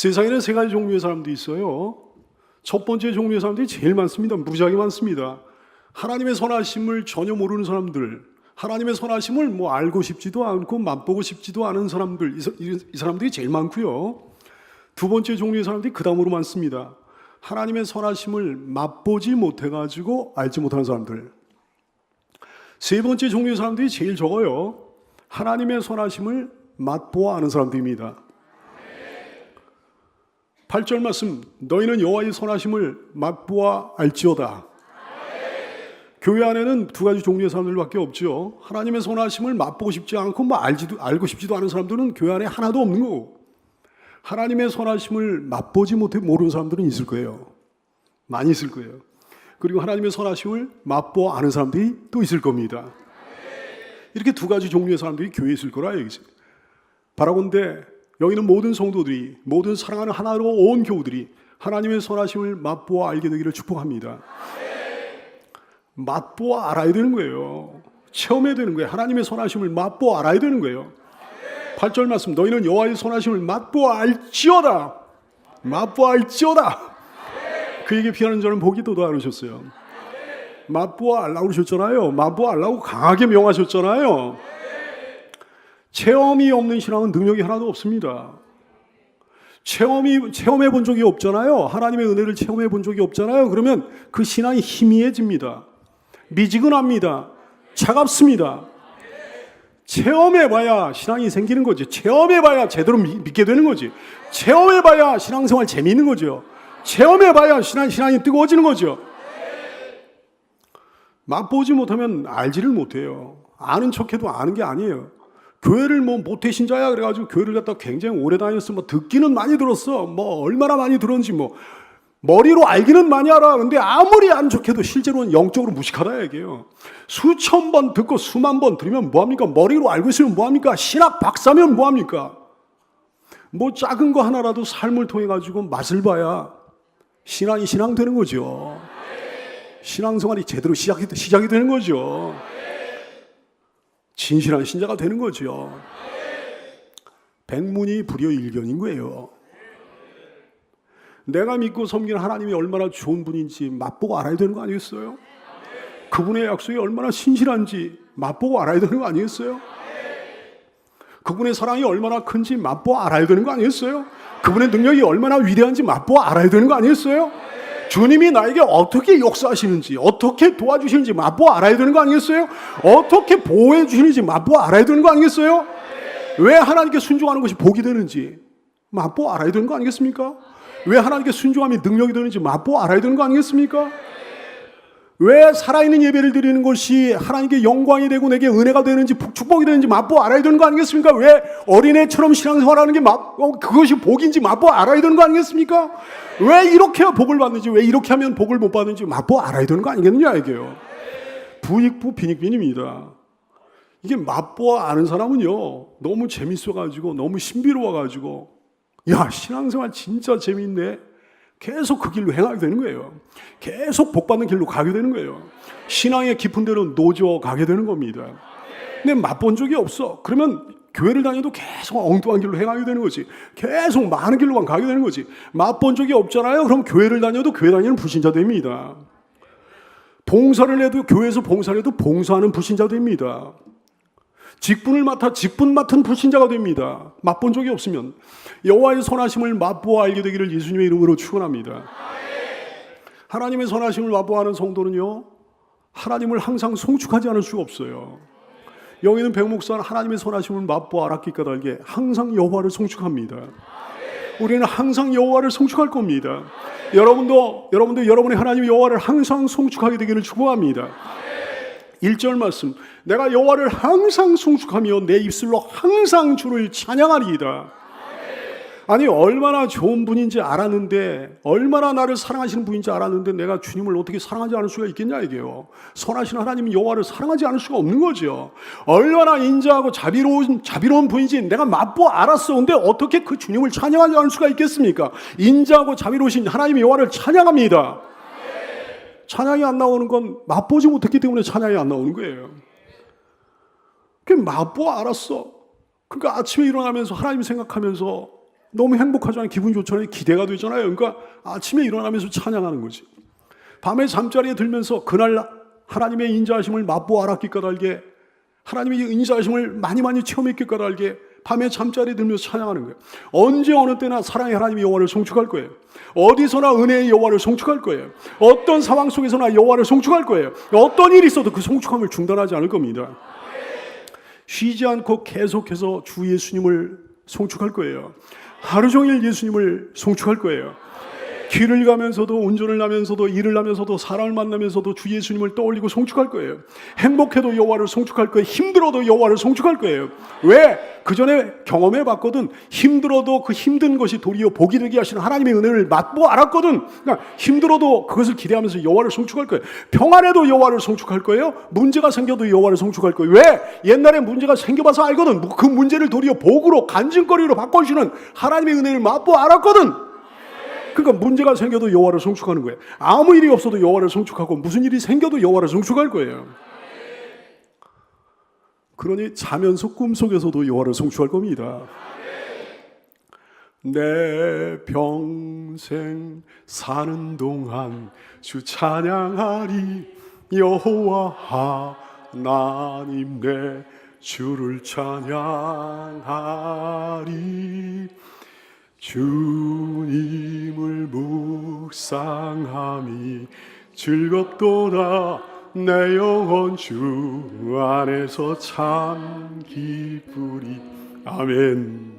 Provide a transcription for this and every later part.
세상에는 세 가지 종류의 사람들이 있어요. 첫 번째 종류의 사람들이 제일 많습니다. 무지하게 많습니다. 하나님의 선하심을 전혀 모르는 사람들, 하나님의 선하심을 뭐 알고 싶지도 않고 맛보고 싶지도 않은 사람들, 이 사람들이 제일 많고요. 두 번째 종류의 사람들이 그 다음으로 많습니다. 하나님의 선하심을 맛보지 못해가지고 알지 못하는 사람들. 세 번째 종류의 사람들이 제일 적어요. 하나님의 선하심을 맛보아 아는 사람들입니다. 8절 말씀, 너희는 여호와의 선하심을 맛보아 알지어다. 교회 안에는 두 가지 종류의 사람들밖에 없죠. 하나님의 선하심을 맛보고 싶지 않고 알고 싶지도 않은 사람들은 교회 안에 하나도 없는 거고, 하나님의 선하심을 맛보지 못해 모르는 사람들은 있을 거예요. 많이 있을 거예요. 그리고 하나님의 선하심을 맛보아 아는 사람들이 또 있을 겁니다. 이렇게 두 가지 종류의 사람들이 교회에 있을 거라 얘기죠. 바라건대 여기는 모든 성도들이, 모든 사랑하는 하나로 온 교우들이 하나님의 선하심을 맛보아 알게 되기를 축복합니다. 맛보아 알아야 되는 거예요. 체험해야 되는 거예요. 하나님의 선하심을 맛보아 알아야 되는 거예요. 8절 말씀, 너희는 여호와의 선하심을 맛보아 알지어다. 맛보아 알지어다. 그에게 피하는 자는 복이 도다 그러셨어요. 맛보아 알라고 그러셨잖아요. 맛보아 알라고 강하게 명하셨잖아요. 체험이 없는 신앙은 능력이 하나도 없습니다. 체험해 본 적이 없잖아요. 하나님의 은혜를 체험해 본 적이 없잖아요. 그러면 그 신앙이 희미해집니다. 미지근합니다. 차갑습니다. 체험해봐야 신앙이 생기는 거지. 체험해봐야 제대로 믿게 되는 거지. 체험해봐야 신앙생활 재미있는 거죠. 체험해봐야 신앙이 뜨거워지는 거죠. 맛보지 못하면 알지를 못해요. 아는 척해도 아는 게 아니에요. 교회를 뭐 모태신자야 그래가지고 교회를 갖다 굉장히 오래 다녔어. 뭐 듣기는 많이 들었어. 뭐 얼마나 많이 들었는지 뭐 머리로 알기는 많이 알아. 근데 아무리 아는 척해도 실제로는 영적으로 무식하다 얘기해요. 수천 번 듣고 수만 번 들으면 뭐합니까? 머리로 알고 있으면 뭐합니까? 신학 박사면 뭐합니까? 뭐 작은 거 하나라도 삶을 통해 가지고 맛을 봐야 신앙이 신앙되는 거죠. 신앙생활이 제대로 시작이 되는 거죠. 진실한 신자가 되는 거죠. 백문이 불여일견인 거예요. 내가 믿고 섬기는 하나님이 얼마나 좋은 분인지 맛보고 알아야 되는 거 아니겠어요? 그분의 약속이 얼마나 신실한지 맛보고 알아야 되는 거 아니겠어요? 그분의 사랑이 얼마나 큰지 맛보고 알아야 되는 거 아니겠어요? 그분의 능력이 얼마나 위대한지 맛보고 알아야 되는 거 아니겠어요? 주님이 나에게 어떻게 역사하시는지, 어떻게 도와주시는지 맛보아 알아야 되는 거 아니겠어요? 어떻게 보호해 주시는지 맛보아 알아야 되는 거 아니겠어요? 왜 하나님께 순종하는 것이 복이 되는지 맛보아 알아야 되는 거 아니겠습니까? 왜 하나님께 순종함이 능력이 되는지 맛보아 알아야 되는 거 아니겠습니까? 왜 살아있는 예배를 드리는 것이 하나님께 영광이 되고 내게 은혜가 되는지 축복이 되는지 맛보아 알아야 되는 거 아니겠습니까? 왜 어린애처럼 신앙생활하는 게 그것이 복인지 맛보아 알아야 되는 거 아니겠습니까? 왜 이렇게 해야 복을 받는지, 왜 이렇게 하면 복을 못 받는지 맛보아 알아야 되는 거 아니겠느냐 이게요. 부익부 빈익빈입니다. 이게 맛보아 아는 사람은요 너무 재밌어가지고 너무 신비로워가지고 야 신앙생활 진짜 재밌네. 계속 그 길로 행하게 되는 거예요. 계속 복받는 길로 가게 되는 거예요. 신앙의 깊은 데로 노져 가게 되는 겁니다. 근데 맛본 적이 없어. 그러면 교회를 다녀도 계속 엉뚱한 길로 행하게 되는 거지. 계속 많은 길로만 가게 되는 거지. 맛본 적이 없잖아요. 그럼 교회를 다녀도 교회 다니는 불신자 됩니다. 봉사를 해도 교회에서 봉사를 해도 봉사하는 불신자 됩니다. 직분을 맡아 직분 맡은 불신자가 됩니다. 맛본 적이 없으면. 여호와의 선하심을 맛보아 알게 되기를 예수님의 이름으로 축원합니다. 하나님의 선하심을 맛보아하는 성도는요 하나님을 항상 송축하지 않을 수가 없어요. 여기는 백 목사는 하나님의 선하심을 맛보아 알았기 까닭에 항상 여호와를 송축합니다. 우리는 항상 여호와를 송축할 겁니다. 여러분도 여러분의 하나님 여호와를 항상 송축하게 되기를 축복합니다. 1절 말씀, 내가 여호와를 항상 송축하며 내 입술로 항상 주를 찬양하리이다. 아니 얼마나 좋은 분인지 알았는데, 얼마나 나를 사랑하시는 분인지 알았는데 내가 주님을 어떻게 사랑하지 않을 수가 있겠냐 이게요. 선하신 하나님 여호와를 사랑하지 않을 수가 없는 거죠. 얼마나 인자하고 자비로운 분인지 내가 맛보아 알았어. 근데 어떻게 그 주님을 찬양하지 않을 수가 있겠습니까? 인자하고 자비로우신 하나님 여호와를 찬양합니다. 찬양이 안 나오는 건 맛보지 못했기 때문에 찬양이 안 나오는 거예요. 그 맛보아 알았어. 그러니까 아침에 일어나면서 하나님 생각하면서 너무 행복하잖아요. 기분 좋잖아요. 기대가 되잖아요. 그러니까 아침에 일어나면서 찬양하는 거지. 밤에 잠자리에 들면서 그날 하나님의 인자하심을 맛보아 알았기 까닭에, 하나님의 인자하심을 많이 체험했기 까닭에 밤에 잠자리에 들면서 찬양하는 거예요. 언제 어느 때나 사랑의 하나님의 여호와를 송축할 거예요. 어디서나 은혜의 여호와를 송축할 거예요. 어떤 상황 속에서나 여호와를 송축할 거예요. 어떤 일이 있어도 그 송축함을 중단하지 않을 겁니다. 쉬지 않고 계속해서 주 예수님을 송축할 거예요. 하루 종일 예수님을 송축할 거예요. 길을 가면서도, 운전을 하면서도, 일을 하면서도, 사람을 만나면서도 주 예수님을 떠올리고 송축할 거예요. 행복해도 여호와를 송축할 거예요. 힘들어도 여호와를 송축할 거예요. 왜? 그 전에 경험해 봤거든. 힘들어도 그 힘든 것이 도리어 복이 되게 하시는 하나님의 은혜를 맛보아 알았거든. 그러니까 힘들어도 그것을 기대하면서 여호와를 송축할 거예요. 평안해도 여호와를 송축할 거예요. 문제가 생겨도 여호와를 송축할 거예요. 왜? 옛날에 문제가 생겨봐서 알거든. 그 문제를 도리어 복으로, 간증거리로 바꿔주시는 하나님의 은혜를 맛보아 알았거든. 그러니까 문제가 생겨도 여호와를 송축하는 거예요. 아무 일이 없어도 여호와를 송축하고, 무슨 일이 생겨도 여호와를 송축할 거예요. 그러니 자면서 꿈속에서도 여호와를 송축할 겁니다. 내 평생 사는 동안 주 찬양하리. 여호와 하나님 내 주를 찬양하리. 주님을 묵상함이 즐겁도다. 내 영혼 주 안에서 참 기쁘리. 아멘.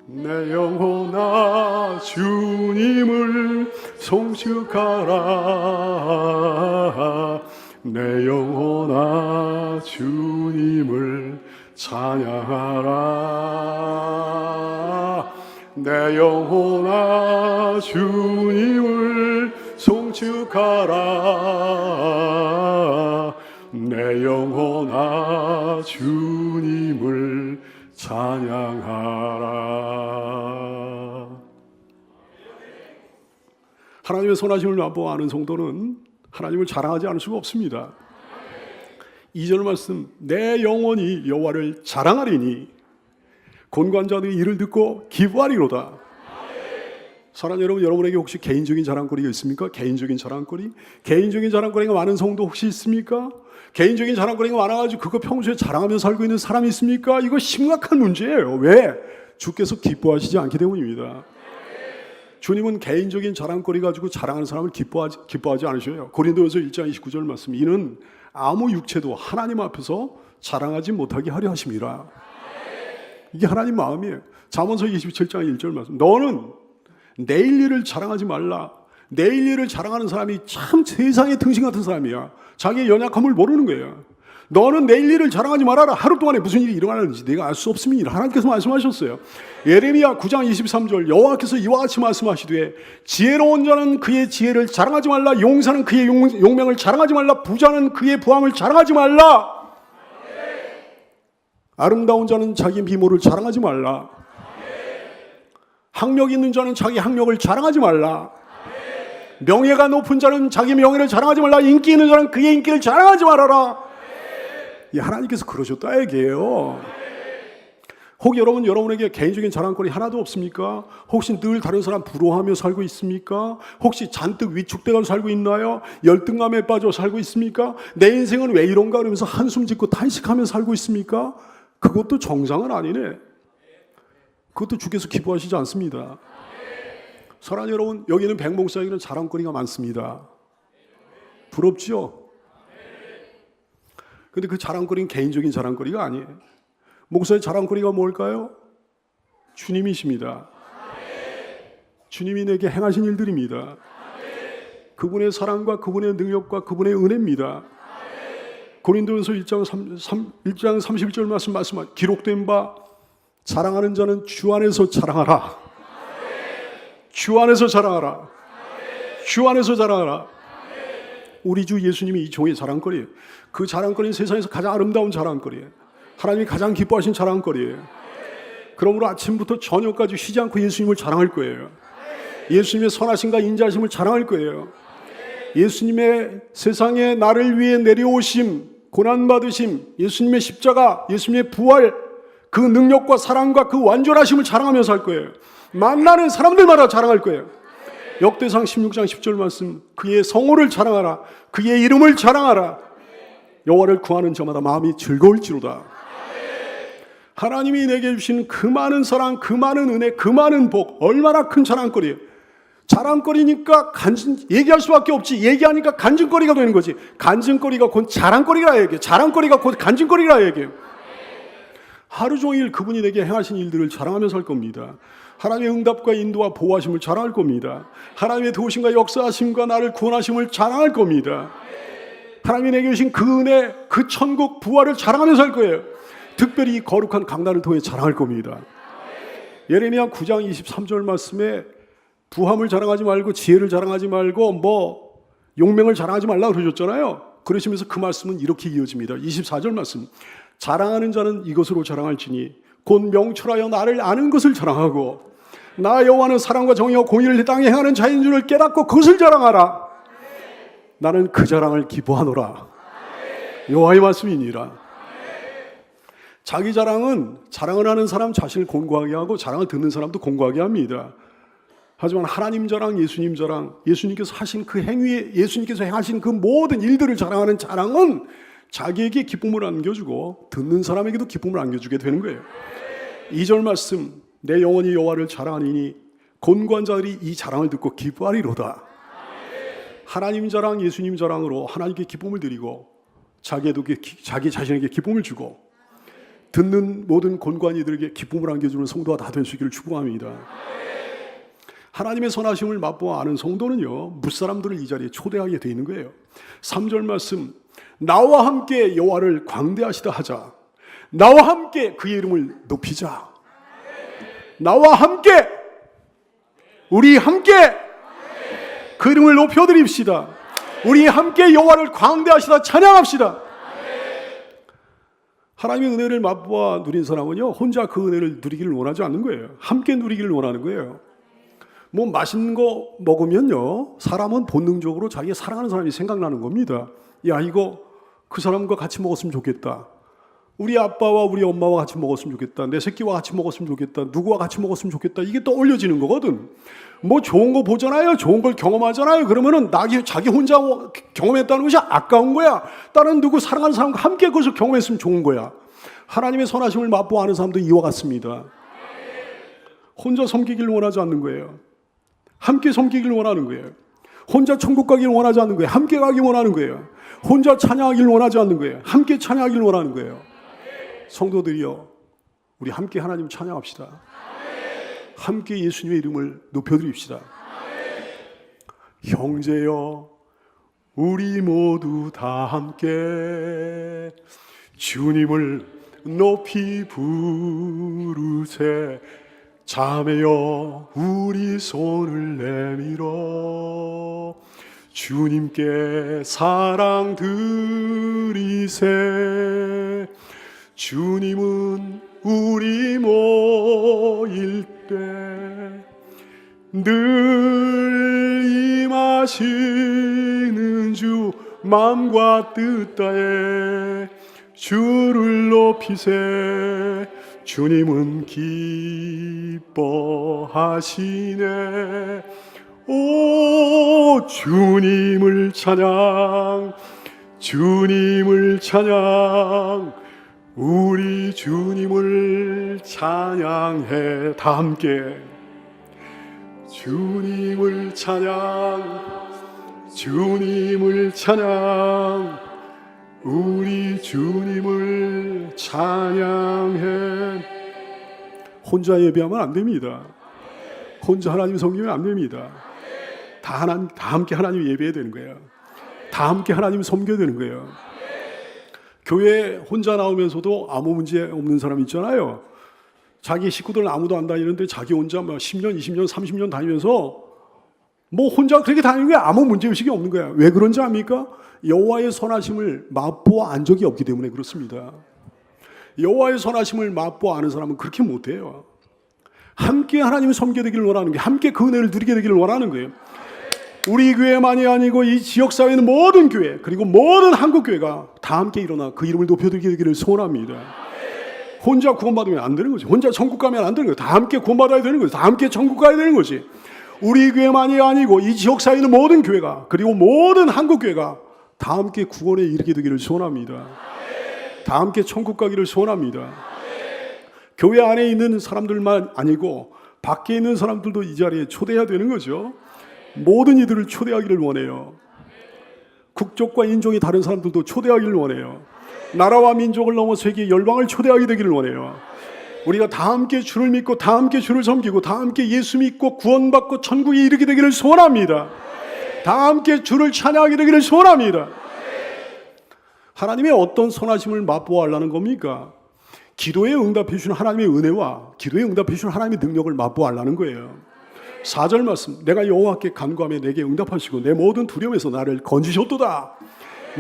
내 영혼아 주님을 송축하라. 내 영혼아 주님을 찬양하라. 내 영혼아 주님을 송축하라. 내 영혼아 주님을 찬양하라. 하나님의 선하심을 맛보아 아는 성도는 하나님을 자랑하지 않을 수가 없습니다. 2절 말씀, 내 영혼이 여호와를 자랑하리니 곤관자들이 이를 듣고 기뻐하리로다. 사랑하는 여러분, 여러분에게 혹시 개인적인 자랑거리가 있습니까? 개인적인 자랑거리? 개인적인 자랑거리가 많은 성도 혹시 있습니까? 개인적인 자랑거리가 많아가지고 그거 평소에 자랑하며 살고 있는 사람이 있습니까? 이거 심각한 문제예요. 왜? 주께서 기뻐하시지 않기 때문입니다. 주님은 개인적인 자랑거리 가지고 자랑하는 사람을 기뻐하지 않으셔요. 고린도후서 1장 29절 말씀, 이는 아무 육체도 하나님 앞에서 자랑하지 못하게 하려 하심이라. 이게 하나님 마음이에요. 잠언서 27장 1절 말씀, 너는 내일 일을 자랑하지 말라. 내일 일을 자랑하는 사람이 참 세상의 등신 같은 사람이야. 자기의 연약함을 모르는 거예요. 너는 내일 일을 자랑하지 말아라. 하루 동안에 무슨 일이 일어나는지 내가 알 수 없습니다. 하나님께서 말씀하셨어요. 예레미야 9장 23절, 여호와께서 이와 같이 말씀하시되 지혜로운 자는 그의 지혜를 자랑하지 말라. 용사는 그의 용맹을 자랑하지 말라. 부자는 그의 부함을 자랑하지 말라. 아름다운 자는 자기 미모를 자랑하지 말라. 학력 있는 자는 자기 학력을 자랑하지 말라. 명예가 높은 자는 자기 명예를 자랑하지 말라. 인기 있는 자는 그의 인기를 자랑하지 말아라. 하나님께서 그러셨다 얘기예요. 혹 여러분에게 개인적인 자랑거리 하나도 없습니까? 혹시 늘 다른 사람 부러워하며 살고 있습니까? 혹시 잔뜩 위축되어 살고 있나요? 열등감에 빠져 살고 있습니까? 내 인생은 왜 이런가 그러면서 한숨 짓고 탄식하며 살고 있습니까? 그것도 정상은 아니네. 그것도 주께서 기뻐하시지 않습니다. 사랑하는 여러분, 여기는 백목사에게는 자랑거리가 많습니다. 부럽죠? 근데 그 자랑거리는 개인적인 자랑거리가 아니에요. 목사의 자랑거리가 뭘까요? 주님이십니다. 주님이 내게 행하신 일들입니다. 그분의 사랑과 그분의 능력과 그분의 은혜입니다. 고린도전서 1장 31절 말씀하신 기록된 바 자랑하는 자는 주 안에서 자랑하라. 주 안에서 자랑하라. 주 안에서 자랑하라. 우리 주 예수님이 이 종의 자랑거리예요. 그 자랑거리는 세상에서 가장 아름다운 자랑거리예요. 하나님이 가장 기뻐하신 자랑거리예요. 그러므로 아침부터 저녁까지 쉬지 않고 예수님을 자랑할 거예요. 예수님의 선하심과 인자하심을 자랑할 거예요. 예수님의 세상에 나를 위해 내려오심, 고난받으심, 예수님의 십자가, 예수님의 부활, 그 능력과 사랑과 그 완전하심을 자랑하며 살 거예요. 만나는 사람들마다 자랑할 거예요. 역대상 16장 10절 말씀, 그의 성호를 자랑하라, 그의 이름을 자랑하라. 여호와를 구하는 자마다 마음이 즐거울지로다. 하나님이 내게 주신 그 많은 사랑, 그 많은 은혜, 그 많은 복, 얼마나 큰 자랑거리예요. 자랑거리니까 얘기할 수밖에 없지. 얘기하니까 간증거리가 되는 거지. 간증거리가 곧 자랑거리라 얘기해. 자랑거리가 곧 간증거리라 얘기해. 하루 종일 그분이 내게 행하신 일들을 자랑하며 살 겁니다. 하나님의 응답과 인도와 보호하심을 자랑할 겁니다. 하나님의 도우심과 역사하심과 나를 구원하심을 자랑할 겁니다. 하나님이 내게 주신 그 은혜, 그 천국 부활을 자랑하며 살 거예요. 특별히 이 거룩한 강단을 통해 자랑할 겁니다. 예레미야 9장 23절 말씀에 부함을 자랑하지 말고 지혜를 자랑하지 말고 용맹을 자랑하지 말라고 그러셨잖아요. 그러시면서 그 말씀은 이렇게 이어집니다. 24절 말씀, 자랑하는 자는 이것으로 자랑할지니 곧 명철하여 나를 아는 것을 자랑하고 나 여호와는 사랑과 정의와 공의를 땅에 행하는 자인 줄을 깨닫고 그것을 자랑하라. 나는 그 자랑을 기뻐하노라. 여호와의 말씀이니라. 자기 자랑은 자랑을 하는 사람 자신을 공고하게 하고 자랑을 듣는 사람도 공고하게 합니다. 하지만 하나님 자랑, 예수님 자랑, 예수님께서 하신 그 행위에, 예수님께서 행하신 그 모든 일들을 자랑하는 자랑은 자기에게 기쁨을 안겨주고 듣는 사람에게도 기쁨을 안겨주게 되는 거예요. 2절 말씀, 내 영혼이 여호와를 자랑하니 곤고한 자들이 이 자랑을 듣고 기뻐하리로다. 하나님 자랑, 예수님 자랑으로 하나님께 기쁨을 드리고 자기 자신에게 기쁨을 주고 듣는 모든 곤고한 이들에게 기쁨을 안겨주는 성도가 다 될 수 있기를 축복합니다. 하나님의 선하심을 맛보아 아는 성도는요, 무사람들을 이 자리에 초대하게 되어 있는 거예요. 3절 말씀, 나와 함께 여호와를 광대하시다 하자. 나와 함께 그의 이름을 높이자. 나와 함께, 우리 함께 그 이름을 높여드립시다. 우리 함께 여호와를 광대하시다 찬양합시다. 하나님의 은혜를 맛보아 누린 사람은요, 혼자 그 은혜를 누리기를 원하지 않는 거예요. 함께 누리기를 원하는 거예요. 뭐 맛있는 거 먹으면요, 사람은 본능적으로 자기가 사랑하는 사람이 생각나는 겁니다. 야, 이거 그 사람과 같이 먹었으면 좋겠다. 우리 아빠와 우리 엄마와 같이 먹었으면 좋겠다. 내 새끼와 같이 먹었으면 좋겠다. 누구와 같이 먹었으면 좋겠다. 이게 떠올려지는 거거든. 뭐 좋은 거 보잖아요. 좋은 걸 경험하잖아요. 그러면은 자기 혼자 경험했다는 것이 아까운 거야. 다른 누구 사랑하는 사람과 함께 그것을 경험했으면 좋은 거야. 하나님의 선하심을 맛보아 아는 사람도 이와 같습니다. 혼자 섬기기를 원하지 않는 거예요. 함께 섬기기를 원하는 거예요. 혼자 천국 가기를 원하지 않는 거예요. 함께 가기를 원하는 거예요. 혼자 찬양하기를 원하지 않는 거예요. 함께 찬양하기를 원하는 거예요. 성도들이여, 우리 함께 하나님 찬양합시다. 함께 예수님의 이름을 높여드립시다. 형제여, 우리 모두 다 함께 주님을 높이 부르세. 자매여, 우리 손을 내밀어 주님께 사랑 드리세. 주님은 우리 모일 때 늘 임하시는 주 마음과 뜻 다해 주를 높이세. 주님은 기뻐하시네. 오, 주님을 찬양, 주님을 찬양, 우리 주님을 찬양해. 다 함께 주님을 찬양, 주님을 찬양, 우리 주님을 찬양해. 혼자 예배하면 안 됩니다. 혼자 하나님 섬기면 안 됩니다. 다 함께 하나님 예배해야 되는 거예요. 다 함께 하나님 섬겨야 되는 거예요. 교회 혼자 나오면서도 아무 문제 없는 사람 있잖아요. 자기 식구들은 아무도 안 다니는데 자기 혼자 10년, 20년, 30년 다니면서 뭐 혼자 그렇게 다니는 게 아무 문제의식이 없는 거야. 왜 그런지 압니까? 여호와의 선하심을 맛보아 안 적이 없기 때문에 그렇습니다. 여호와의 선하심을 맛보아 아는 사람은 그렇게 못해요. 함께 하나님을 섬기게 되기를 원하는 게, 함께 그 은혜를 누리게 되기를 원하는 거예요. 우리 교회만이 아니고 이 지역사회에 있는 모든 교회, 그리고 모든 한국교회가 다 함께 일어나 그 이름을 높여드리게 되기를 소원합니다. 혼자 구원받으면 안 되는 거지. 혼자 천국 가면 안 되는 거지. 다 함께 구원받아야 되는 거지. 다 함께 천국 가야 되는 거지. 우리 교회만이 아니고 이 지역사에 있는 모든 교회가, 그리고 모든 한국 교회가 다 함께 구원에 이르게 되기를 소원합니다. 다 함께 천국 가기를 소원합니다. 교회 안에 있는 사람들만 아니고 밖에 있는 사람들도 이 자리에 초대해야 되는 거죠. 모든 이들을 초대하기를 원해요. 국적과 인종이 다른 사람들도 초대하기를 원해요. 나라와 민족을 넘어 세계 열방을 초대하게 되기를 원해요. 우리가 다 함께 주를 믿고 다 함께 주를 섬기고 다 함께 예수 믿고 구원받고 천국에 이르게 되기를 소원합니다. 다 함께 주를 찬양하게 되기를 소원합니다. 하나님의 어떤 선하심을 맛보아하려는 겁니까? 기도에 응답해 주시는 하나님의 은혜와 기도에 응답해 주시는 하나님의 능력을 맛보아하려는 거예요. 4절 말씀, 내가 여호와께 간구하며 내게 응답하시고 내 모든 두려움에서 나를 건지셨도다.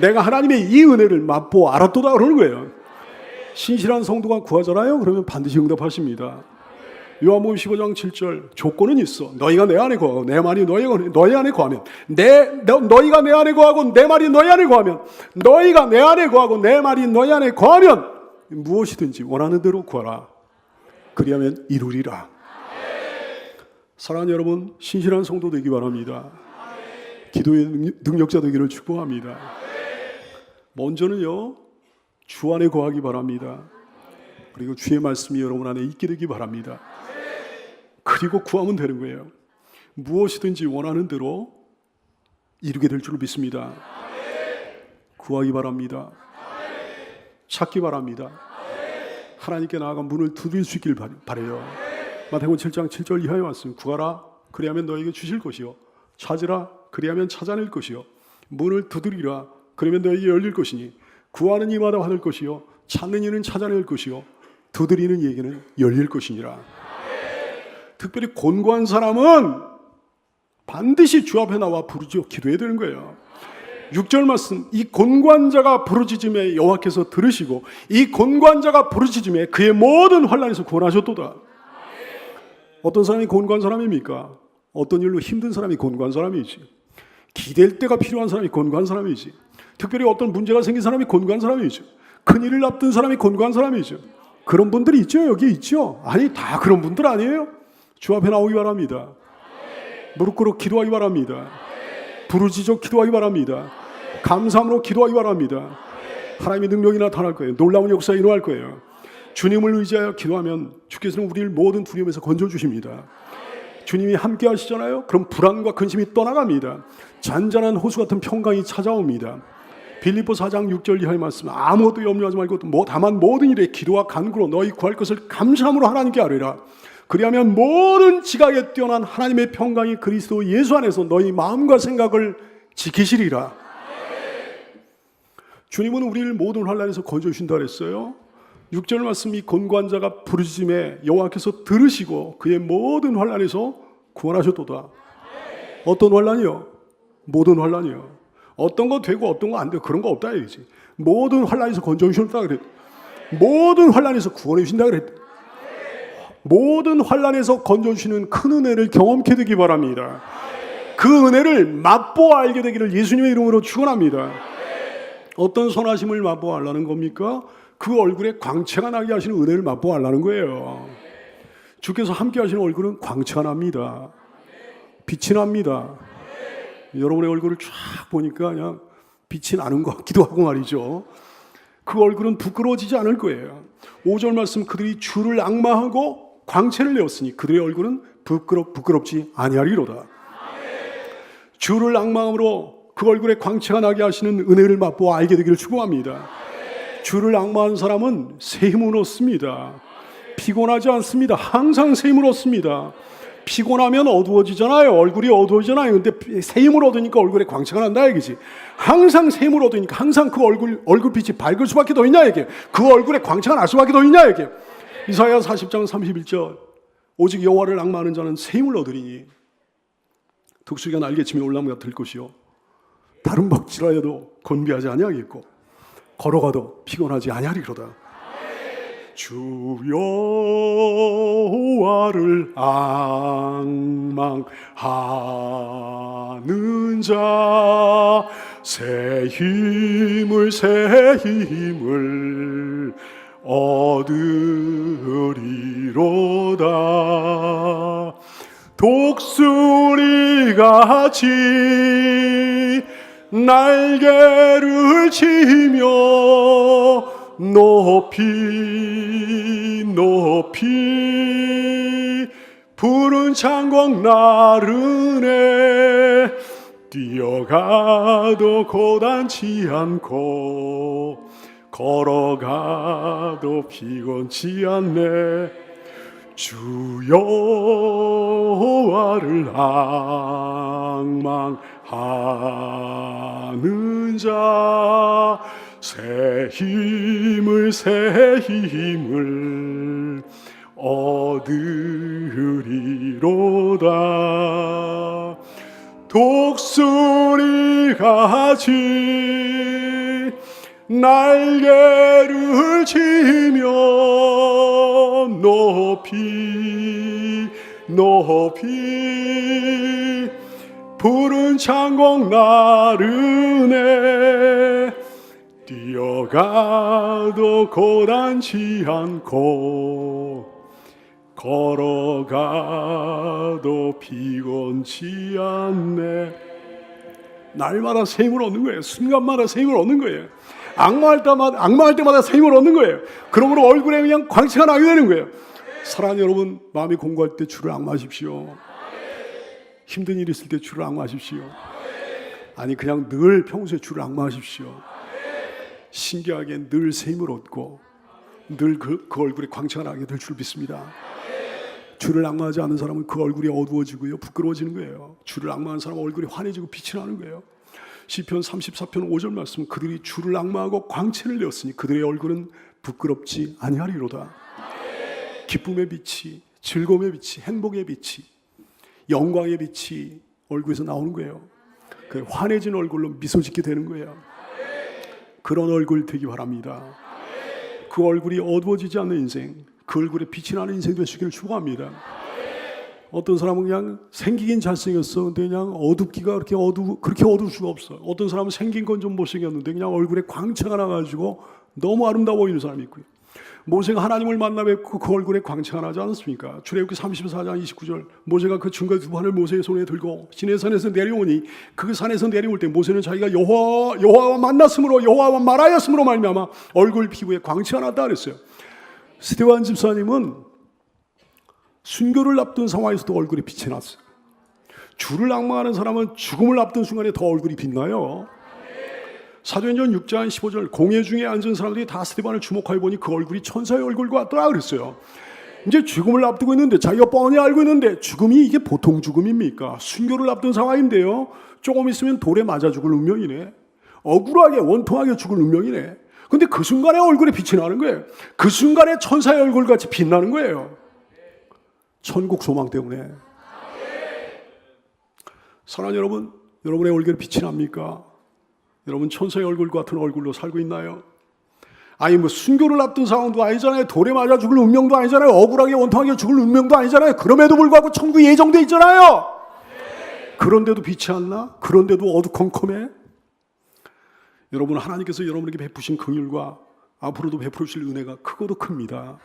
내가 하나님의 이 은혜를 맛보아 알았도다 그러는 거예요. 신실한 성도가 구하잖아요. 그러면 반드시 응답하십니다. 요한복음 15장 7절, 조건은 있어. 너희가 내 안에 거하고 내 말이 너희 안에 거하면, 너희가 내 안에 거하고 내 말이 너희 안에 거하면, 너희가 내 안에 거하고 내 말이 너희 안에 거하면 무엇이든지 원하는 대로 구하라. 그리하면 이루리라. 사랑하는 여러분, 신실한 성도 되기 바랍니다. 기도의 능력자 되기를 축복합니다. 먼저는요, 주 안에 거하기 바랍니다. 그리고 주의 말씀이 여러분 안에 있게 되기 바랍니다. 그리고 구하면 되는 거예요. 무엇이든지 원하는 대로 이루게 될 줄 믿습니다. 구하기 바랍니다. 찾기 바랍니다. 하나님께 나아가 문을 두드릴 수 있기를 바라요. 마태복음 7장 7절 이하의 말씀, 구하라 그리하면 너에게 주실 것이요, 찾으라 그리하면 찾아낼 것이요, 문을 두드리라 그러면 너에게 열릴 것이니 구하는 이마다 받을 것이요, 찾는 이는 찾아낼 것이요, 두드리는 이에게는 열릴 것이니라. 특별히 곤고한 사람은 반드시 주 앞에 나와 부르짖어 기도해야 되는 거예요. 6절 말씀, 이 곤고한 자가 부르짖음에 여호와께서 들으시고 이 곤고한 자가 부르짖음에 그의 모든 환난에서 구원하셨도다. 어떤 사람이 곤고한 사람입니까? 어떤 일로 힘든 사람이 곤고한 사람이지. 기댈 때가 필요한 사람이 곤고한 사람이지. 특별히 어떤 문제가 생긴 사람이 곤고한 사람이죠. 큰일을 앞둔 사람이 곤고한 사람이죠. 그런 분들이 있죠. 여기 있죠. 아니, 다 그런 분들 아니에요. 주 앞에 나오기 바랍니다. 무릎 꿇어 기도하기 바랍니다. 부르짖어 기도하기 바랍니다. 감사함으로 기도하기 바랍니다. 하나님의 능력이 나타날 거예요. 놀라운 역사가 일어날 거예요. 주님을 의지하여 기도하면 주께서는 우리를 모든 두려움에서 건져주십니다. 주님이 함께 하시잖아요. 그럼 불안과 근심이 떠나갑니다. 잔잔한 호수 같은 평강이 찾아옵니다. 빌립보 4장 6절 이하의 말씀, 아무것도 염려하지 말고 다만 모든 일에 기도와 간구로 너희 구할 것을 감사함으로 하나님께 아뢰라. 그리하면 모든 지각에 뛰어난 하나님의 평강이 그리스도 예수 안에서 너희 마음과 생각을 지키시리라. 주님은 우리를 모든 환난에서 건져주신다 그랬어요. 6절 말씀이 곤고한 자가 부르짖음에 여호와께서 들으시고 그의 모든 환난에서 구원하셨도다. 어떤 환난이요? 모든 환난이요. 어떤 거 되고 어떤 거 안 되고 그런 거 없다 얘기지. 모든 환난에서 건져주신다 그랬. 모든 환난에서 구원해 주신다 그랬. 모든 환난에서 건져주시는 큰 은혜를 경험케 되기 바랍니다. 그 은혜를 맛보아 알게 되기를 예수님의 이름으로 축원합니다. 어떤 선하심을 맛보아 알라는 겁니까? 그 얼굴에 광채가 나게 하시는 은혜를 맛보아 알라는 거예요. 주께서 함께 하시는 얼굴은 광채가 납니다. 빛이 납니다. 여러분의 얼굴을 쫙 보니까 그냥 빛이 나는 것 같기도 하고 말이죠. 그 얼굴은 부끄러워지지 않을 거예요. 5절 말씀, 그들이 주를 앙망하고 광채를 내었으니 그들의 얼굴은 부끄럽지 아니하리로다. 주를 앙망함으로 그 얼굴에 광채가 나게 하시는 은혜를 맛보아 알게 되기를 축복합니다. 주를 앙망하는 사람은 새 힘을 얻습니다. 피곤하지 않습니다. 항상 새 힘을 얻습니다. 피곤하면 어두워지잖아요. 얼굴이 어두워지잖아요. 근데 새 힘을 얻으니까 얼굴에 광채가 난다 얘기지. 항상 새 힘을 얻으니까 항상 그 얼굴빛이 밝을 수밖에 더 있냐 얘기해. 그 얼굴에 광채가 날 수밖에 더 있냐 얘기해. 이사야 40장 31절, 오직 여호와를 앙망하는 자는 새 힘을 얻으리니 독수리가 날개치며 올라오면 들 것이요, 다른 박질하여도 건비하지 아니하겠고 걸어가도 피곤하지 아니하리로다. 주 여호와를 앙망하는 자 새 힘을 얻으리로다. 독수리같이 날개를 치며 높이 높이 푸른 창공 나르네 뛰어가도 고단치 않고 걸어가도 피곤치 않네. 주 여호와를 앙망하는 자 새 힘을 얻으리로다. 독수리같이 날개를 치며 높이 높이 푸른 창공 나르네 뛰어가도 고단치 않고 걸어가도 피곤치 않네. 날마다 새 힘을 얻는 거예요. 순간마다 새 힘을 얻는 거예요. 악마할 때마다 새 힘을 얻는 거예요. 그러므로 얼굴에 그냥 광채가 나게 되는 거예요. 사랑하는 여러분, 마음이 공고할 때 주를 앙마하십시오. 힘든 일 있을 때 주를 앙마하십시오. 아니 그냥 늘 평소에 주를 앙마하십시오. 신기하게 늘 새 힘을 얻고 늘 그 얼굴에 광채가 나게 될 줄 믿습니다. 주를 앙마하지 않는 사람은 그 얼굴이 어두워지고요, 부끄러워지는 거예요. 주를 앙마하는 사람은 얼굴이 환해지고 빛이 나는 거예요. 시편 34편 5절 말씀, 그들이 주를 앙마하고 광채를 내었으니 그들의 얼굴은 부끄럽지 아니하리로다. 기쁨의 빛이, 즐거움의 빛이, 행복의 빛이, 영광의 빛이 얼굴에서 나오는 거예요. 그 환해진 얼굴로 미소 짓게 되는 거예요. 그런 얼굴 되기 바랍니다. 그 얼굴이 어두워지지 않는 인생, 그 얼굴에 빛이 나는 인생 되시기를 축원합니다. 어떤 사람은 그냥 생기긴 잘생겼어. 근데 그냥 어둡기가 그렇게 어두울 수가 없어요. 어떤 사람은 생긴 건 좀 못생겼는데 그냥 얼굴에 광채가 나가지고 너무 아름다워 보이는 사람이 있고요. 모세가 하나님을 만나 뵙고 그 얼굴에 광채가 나지 않았습니까? 출애굽기 34장 29절, 모세가 그 증거 두 판을 모세의 손에 들고 시내산에서 내려오니 그 산에서 내려올 때 모세는 자기가 여호와와 만났으므로, 여호와와 말하였으므로 말미암아 얼굴 피부에 광채가 났다 그랬어요. 스테반 집사님은 순교를 앞둔 상황에서도 얼굴이 빛이 났어요. 주를 앙망하는 사람은 죽음을 앞둔 순간에 더 얼굴이 빛나요. 사도행전 6장 15절, 공회 중에 앉은 사람들이 다 스테반을 주목하여 보니 그 얼굴이 천사의 얼굴 같더라 그랬어요. 이제 죽음을 앞두고 있는데, 자기가 뻔히 알고 있는데 죽음이 이게 보통 죽음입니까? 순교를 앞둔 상황인데요, 조금 있으면 돌에 맞아 죽을 운명이네. 억울하게 원통하게 죽을 운명이네. 근데 그 순간에 얼굴에 빛이 나는 거예요. 그 순간에 천사의 얼굴 같이 빛나는 거예요. 천국 소망 때문에. 사랑하는 여러분, 여러분의 얼굴에 빛이 납니까? 여러분 천사의 얼굴 같은 얼굴로 살고 있나요? 아니 뭐 순교를 앞둔 상황도 아니잖아요. 돌에 맞아 죽을 운명도 아니잖아요. 억울하게 원통하게 죽을 운명도 아니잖아요. 그럼에도 불구하고 천국 예정돼 있잖아요. 그런데도 빛이 안 나? 그런데도 어두컴컴해? 여러분, 하나님께서 여러분에게 베푸신 긍휼과 앞으로도 베풀어 주실 은혜가 크고도 큽니다.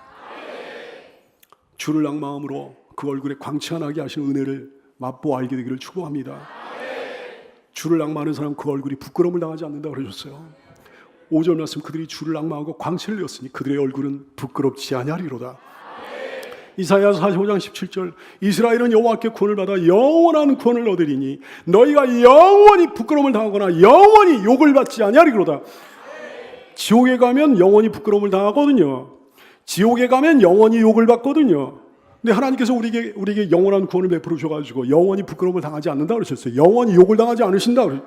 주를 앙망함으로 그 얼굴에 광채가 나게 하시는 은혜를 맛보아 알게 되기를 축복합니다. 주를 앙망하는 사람은 그 얼굴이 부끄러움을 당하지 않는다고 그러셨어요. 5절 말씀, 그들이 주를 앙망하고 광채를 내었으니 그들의 얼굴은 부끄럽지 아니하리로다. 이사야 45장 17절, 이스라엘은 여호와께 구원을 받아 영원한 구원을 얻으리니 너희가 영원히 부끄러움을 당하거나 영원히 욕을 받지 아니하리로다. 지옥에 가면 영원히 부끄러움을 당하거든요. 지옥에 가면 영원히 욕을 받거든요. 근데 하나님께서 우리에게 영원한 구원을 베풀어 주셔가지고 영원히 부끄러움을 당하지 않는다 그러셨어요. 영원히 욕을 당하지 않으신다 그래요.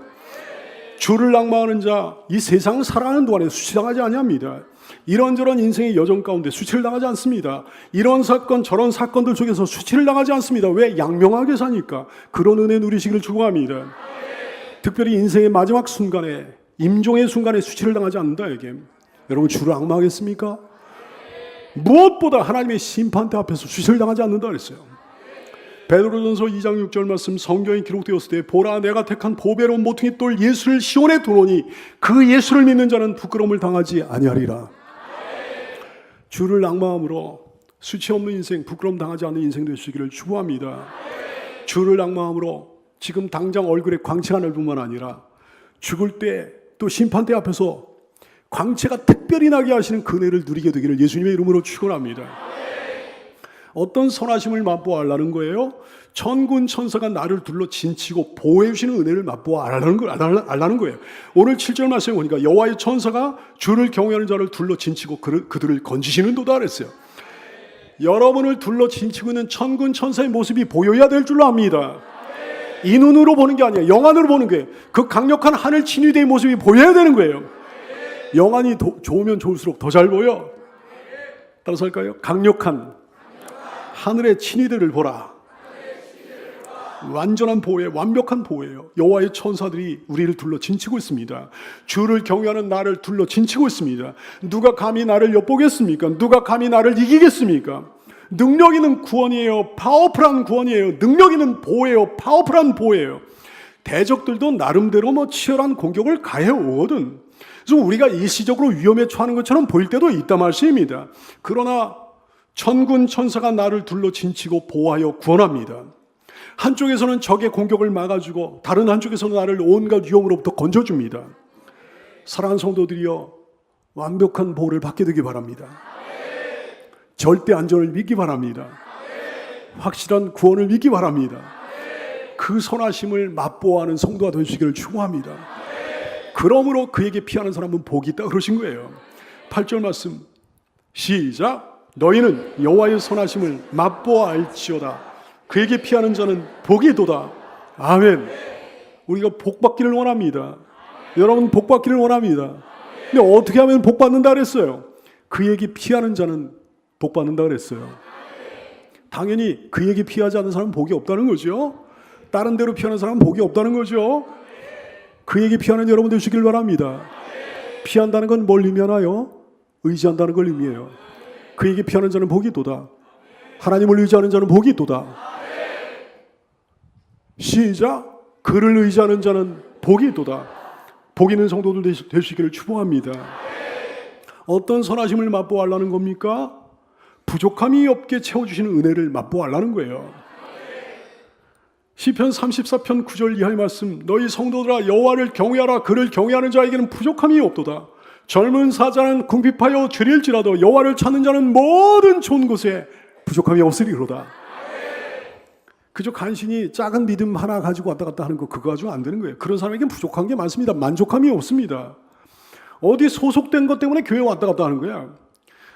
주를 낭망하는 자, 이 세상을 살아가는 동안에 수치당하지 아니합니다. 이런저런 인생의 여정 가운데 수치를 당하지 않습니다. 이런 사건 저런 사건들 속에서 수치를 당하지 않습니다. 왜? 양명하게 사니까. 그런 은혜 누리시기를 축원합니다. 특별히 인생의 마지막 순간에, 임종의 순간에 수치를 당하지 않는다 이게. 여러분, 주를 앙망하겠습니까? 무엇보다 하나님의 심판대 앞에서 수치를 당하지 않는다 그랬어요. 베드로전서 2장 6절 말씀, 성경에 기록되었을 때 보라 내가 택한 보배로운 모퉁이 돌 예수를 시온에 두노니 그 예수를 믿는 자는 부끄러움을 당하지 아니하리라. 주를 낭망함으로 수치 없는 인생, 부끄러움 당하지 않는 인생 되시기를 축복합니다. 주를 낭망함으로 지금 당장 얼굴에 광채가 날 뿐만 아니라 죽을 때 또 심판대 앞에서 광채가 특별히 나게 하시는 그네를 누리게 되기를 예수님의 이름으로 축원합니다. 어떤 선하심을 맛보아하려는 거예요? 천군 천사가 나를 둘러 진치고 보호해 주시는 은혜를 맛보아하려는 거예요. 오늘 7절 말씀에 보니까 여호와의 천사가 주를 경외하는 자를 둘러 진치고 그들을 건지시는 도다 그랬어요. 여러분을 둘러 진치고 있는 천군 천사의 모습이 보여야 될 줄로 압니다. 이 눈으로 보는 게 아니에요. 영안으로 보는 거예요. 그 강력한 하늘 친위대의 모습이 보여야 되는 거예요. 영안이 좋으면 좋을수록 더 잘 보여. 따라서 할까요? 강력한 하늘의 친위대를 보라. 완전한 보호예요. 완벽한 보호예요. 여호와의 천사들이 우리를 둘러 진치고 있습니다. 주를 경외하는 나를 둘러 진치고 있습니다. 누가 감히 나를 엿보겠습니까? 누가 감히 나를 이기겠습니까? 능력 있는 구원이에요. 파워풀한 구원이에요. 능력 있는 보호예요. 파워풀한 보호예요. 대적들도 나름대로 치열한 공격을 가해오거든. 그래서 우리가 일시적으로 위험에 처하는 것처럼 보일 때도 있단 말씀입니다. 그러나 천군 천사가 나를 둘러 진치고 보호하여 구원합니다. 한쪽에서는 적의 공격을 막아주고 다른 한쪽에서는 나를 온갖 위험으로부터 건져줍니다. 사랑하는 성도들이여, 완벽한 보호를 받게 되기 바랍니다. 절대 안전을 믿기 바랍니다. 확실한 구원을 믿기 바랍니다. 그 선하심을 맛보아하는 성도가 되시기를 축원합니다. 그러므로 그에게 피하는 사람은 복이 있다 그러신 거예요. 8절 말씀 시작. 너희는 여호와의 선하심을 맛보아할지어다. 그에게 피하는 자는 복이 있도다. 아멘. 우리가 복 받기를 원합니다. 여러분 복 받기를 원합니다. 근데 어떻게 하면 복 받는다 그랬어요? 그에게 피하는 자는 복 받는다 그랬어요. 당연히 그에게 피하지 않는 사람은 복이 없다는 거죠. 다른 데로 피하는 사람은 복이 없다는 거죠. 그에게 피하는 여러분 되시길 바랍니다. 피한다는 건 뭘 의미하나요? 의지한다는 걸 의미해요. 그에게 피하는 자는 복이 있도다. 하나님을 의지하는 자는 복이 있도다. 시작. 그를 의지하는 자는 복이 있도다. 복 있는 성도들 되시기를 축복합니다. 어떤 선하심을 맛보아하려는 겁니까? 부족함이 없게 채워주시는 은혜를 맛보아하려는 거예요. 시편 34편 9절 이하의 말씀. 너희 성도들아 여호와를 경외하라. 그를 경외하는 자에게는 부족함이 없도다. 젊은 사자는 궁핍하여 죄릴지라도 여호와를 찾는 자는 모든 좋은 곳에 부족함이 없으리로다. 그저 간신히 작은 믿음 하나 가지고 왔다 갔다 하는 거 그거 가지고 안 되는 거예요. 그런 사람에게는 부족한 게 많습니다. 만족함이 없습니다. 어디 소속된 것 때문에 교회 왔다 갔다 하는 거야.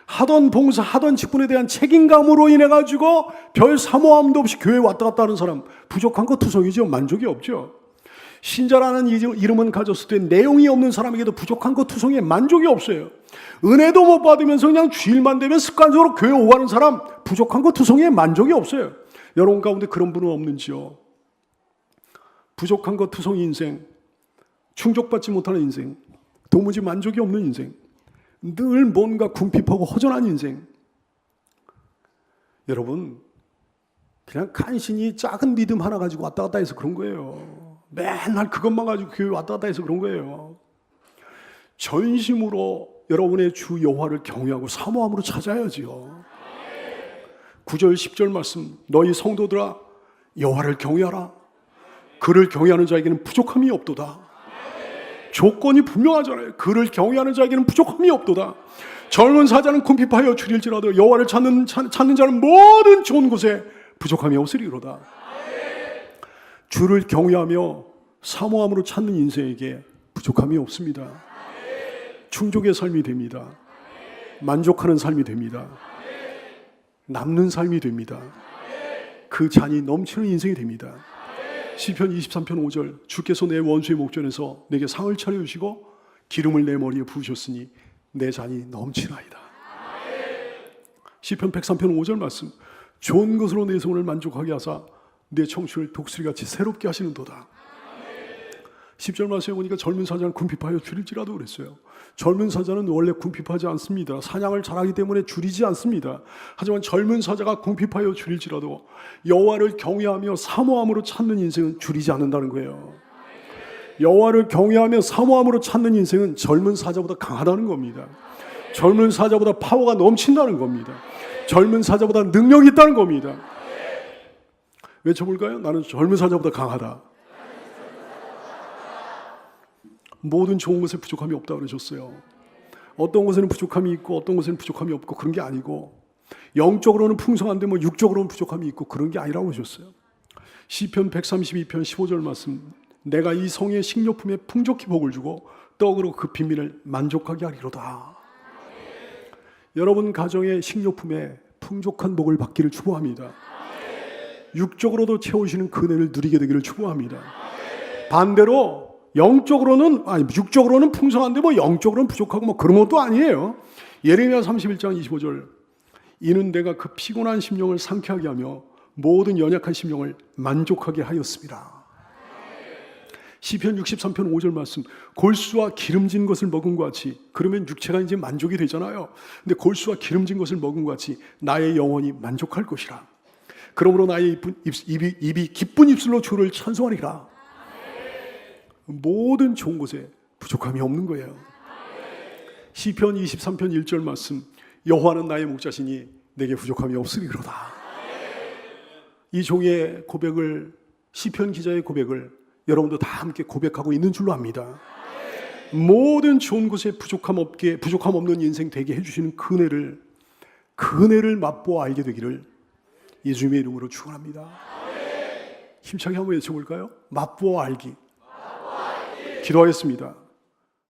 하던 봉사, 하던 직분에 대한 책임감으로 인해 가지고 별 사모함도 없이 교회 왔다 갔다 하는 사람, 부족한 거 투성이죠. 만족이 없죠. 신자라는 이름은 가졌을 때 내용이 없는 사람에게도 부족한 거 투성이에 만족이 없어요. 은혜도 못 받으면서 그냥 주일만 되면 습관적으로 교회 오고 가는 사람, 부족한 거 투성이에 만족이 없어요. 여러분 가운데 그런 분은 없는지요? 부족한 것 투성이 인생, 충족받지 못하는 인생, 도무지 만족이 없는 인생, 늘 뭔가 궁핍하고 허전한 인생. 여러분 그냥 간신히 작은 믿음 하나 가지고 왔다 갔다 해서 그런 거예요. 맨날 그것만 가지고 교회 왔다 갔다 해서 그런 거예요. 전심으로 여러분의 주 여호와를 경외하고 사모함으로 찾아야지요. 9절 10절 말씀. 너희 성도들아 여호와를 경외하라. 그를 경외하는 자에게는 부족함이 없도다. 조건이 분명하잖아요. 그를 경외하는 자에게는 부족함이 없도다. 젊은 사자는 궁핍하여 줄일지라도 여호와를 찾는 자는 모든 좋은 곳에 부족함이 없으리로다. 주를 경외하며 사모함으로 찾는 인생에게 부족함이 없습니다. 충족의 삶이 됩니다. 만족하는 삶이 됩니다. 남는 삶이 됩니다. 그 잔이 넘치는 인생이 됩니다. 시편 23편 5절. 주께서 내 원수의 목전에서 내게 상을 차려주시고 기름을 내 머리에 부으셨으니 내 잔이 넘치나이다. 시편 103편 5절 말씀. 좋은 것으로 내 소원을 만족하게 하사 내 청춘을 독수리같이 새롭게 하시는도다. 10절 말씀에 보니까 젊은 사자는 궁핍하여 줄일지라도 그랬어요. 젊은 사자는 원래 궁핍하지 않습니다. 사냥을 잘하기 때문에 줄이지 않습니다. 하지만 젊은 사자가 궁핍하여 줄일지라도 여호와를 경외하며 사모함으로 찾는 인생은 줄이지 않는다는 거예요. 여호와를 경외하며 사모함으로 찾는 인생은 젊은 사자보다 강하다는 겁니다. 젊은 사자보다 파워가 넘친다는 겁니다. 젊은 사자보다 능력이 있다는 겁니다. 외쳐볼까요? 나는 젊은 사자보다 강하다. 모든 좋은 것에 부족함이 없다고 그러셨어요. 어떤 것에는 부족함이 있고 어떤 것에는 부족함이 없고 그런 게 아니고, 영적으로는 풍성한데 뭐 육적으로는 부족함이 있고 그런 게 아니라고 하셨어요. 시편 132편 15절 말씀, 내가 이 성의 식료품에 풍족히 복을 주고 떡으로 그 빈민을 만족하게 하리로다. 여러분 가정의 식료품에 풍족한 복을 받기를 축복합니다. 육적으로도 채우시는 그네를 누리게 되기를 축복합니다. 반대로 육적으로는 풍성한데 뭐 영적으로는 부족하고 뭐 그런 것도 아니에요. 예레미야 31장 25절, 이는 내가 그 피곤한 심령을 상쾌하게 하며 모든 연약한 심령을 만족하게 하였습니다. 시편 63편 5절 말씀, 골수와 기름진 것을 먹은 것 같이, 그러면 육체가 이제 만족이 되잖아요. 근데 골수와 기름진 것을 먹은 것 같이 나의 영혼이 만족할 것이라. 그러므로 나의 입이 기쁜 입술로 주를 찬송하리라. 모든 좋은 곳에 부족함이 없는 거예요. 시편 23편 1절 말씀, 여호와는 나의 목자시니 내게 부족함이 없으리로다. 이 종의 고백을, 시편 기자의 고백을 여러분도 다 함께 고백하고 있는 줄로 압니다. 모든 좋은 곳에 부족함 없는 인생 되게 해주시는 그네를 맛보아 알게 되기를 예수님의 이름으로 축원합니다. 힘차게 한번 외쳐볼까요? 맛보아 알기. 기도하겠습니다.